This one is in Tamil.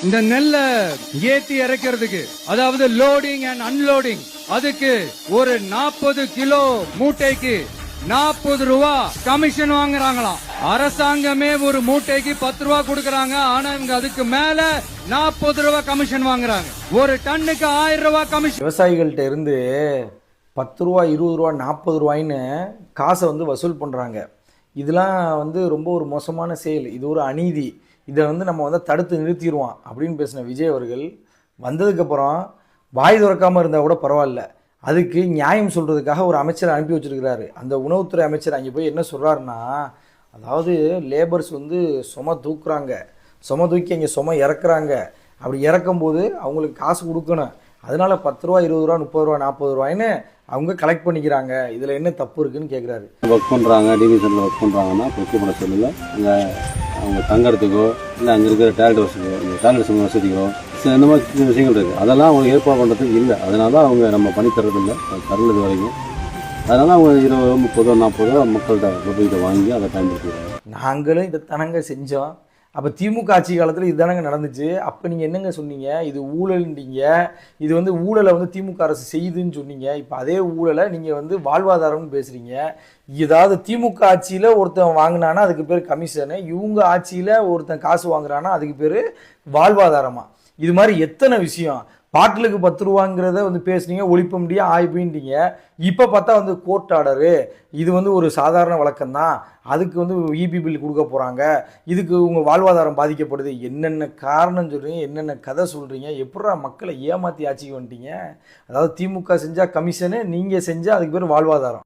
இந்த நெல்லை ஏத்தி இறக்கிறதுக்கு, அதாவது லோடிங் அண்ட் அன்லோடிங், அதுக்கு ஒரு 40 கிலோ மூட்டைக்கு 40 ரூபா கமிஷன் வாங்குறாங்களாம். அரசாங்கமே ஒரு மூட்டைக்கு 10 ரூபா கொடுக்கறாங்க. ஆனா இவங்க அதுக்கு மேல 40 ரூபா கமிஷன் வாங்குறாங்க. ஒரு டன்னுக்கு 1000 ரூபா கமிஷன். விவசாயிகள்கிட்ட இருந்து 10 ரூபா 20 ரூபா 40 ரூபாய்ன்னு காசை வசூல் பண்றாங்க. இதெல்லாம் ரொம்ப ஒரு மோசமான செயல். இது ஒரு அநீதி. இதை நம்ம தடுத்து நிறுத்திடுவான் அப்படின்னு பேசின விஜய் அவர்கள் வந்ததுக்கப்புறம் வாய் திறக்காமல் இருந்தால் கூட பரவாயில்ல, அதுக்கு நியாயம் சொல்கிறதுக்காக ஒரு அமைச்சரை அனுப்பி வச்சிருக்கிறாரு. அந்த உணவுத்துறை அமைச்சர் அங்கே போய் என்ன சொல்கிறாருன்னா, அதாவது லேபர்ஸ் சுமை தூக்குறாங்க, சுமை தூக்கி அங்கே சுமை இறக்குறாங்க. அப்படி இறக்கும்போது அவங்களுக்கு காசு கொடுக்கணும். அதனால 10 ரூபா 20 ரூபா 30 ரூபா 40 ரூபாய்ன்னு அவங்க கலெக்ட் பண்ணிக்கிறாங்க. இதில் என்ன தப்பு இருக்குன்னு கேட்குறாரு. ஒர்க் பண்ணுறாங்க, டிவிஷனில் ஒர்க் பண்ணுறாங்கன்னா பொறுக்கப்பட சொல்லல, அங்கே அவங்க தங்கறதுக்கோ இல்லை அங்கே இருக்கிற டேலண்ட் வசதிக்கோ இந்த மாதிரி விஷயங்கள் இருக்குது. அதெல்லாம் அவங்க ஏற்பாடு பண்ணுறதுக்கு இல்லை. அதனால தான் அவங்க நம்ம பண்ணி தர்றதில்லை, தரலது வரைக்கும். அதனால் அவங்க 20 30 40 மக்கள்கிட்ட போய்கிட்ட வாங்கி அதை பயன்படுத்துகிறாங்க. நாங்களும் இதை தனங்க செஞ்சோம். அப்போ திமுக ஆட்சி காலத்தில் இதுதானங்க நடந்துச்சு. அப்போ நீங்கள் என்னங்க சொன்னீங்க? இது ஊழல்ன்றீங்க. இது ஊழலை திமுக அரசு செய்யுதுன்னு சொன்னீங்க. இப்போ அதே ஊழலை நீங்கள் வாழ்வாதாரம்னு பேசுகிறீங்க. ஏதாவது திமுக ஆட்சியில் ஒருத்தன் வாங்கினானா அதுக்கு பேர் கமிஷனு, இவங்க ஆட்சியில் ஒருத்தன் காசு வாங்குறானா அதுக்கு பேர் வாழ்வாதாரமா? இது மாதிரி எத்தனை விஷயம். பாட்டிலுக்கு 10 ரூபாங்கிறத பேசுனீங்க, ஒழிப்ப முடியாது ஆய்வுன்றீங்க. இப்போ பார்த்தா கோர்ட் ஆர்டரு, இது ஒரு சாதாரண வழக்கம் தான், அதுக்கு இபி பில் கொடுக்க போகிறாங்க, இதுக்கு உங்கள் வாழ்வாதாரம் பாதிக்கப்படுது. என்னென்ன காரணம் சொல்கிறீங்க, என்னென்ன கதை சொல்கிறீங்க? எப்படா மக்களை ஏமாற்றி ஆட்சிக்கு வந்துட்டீங்க? அதாவது திமுக செஞ்சால் கமிஷனு, நீங்கள் செஞ்சால் அதுக்கு பேர் வாழ்வாதாரம்.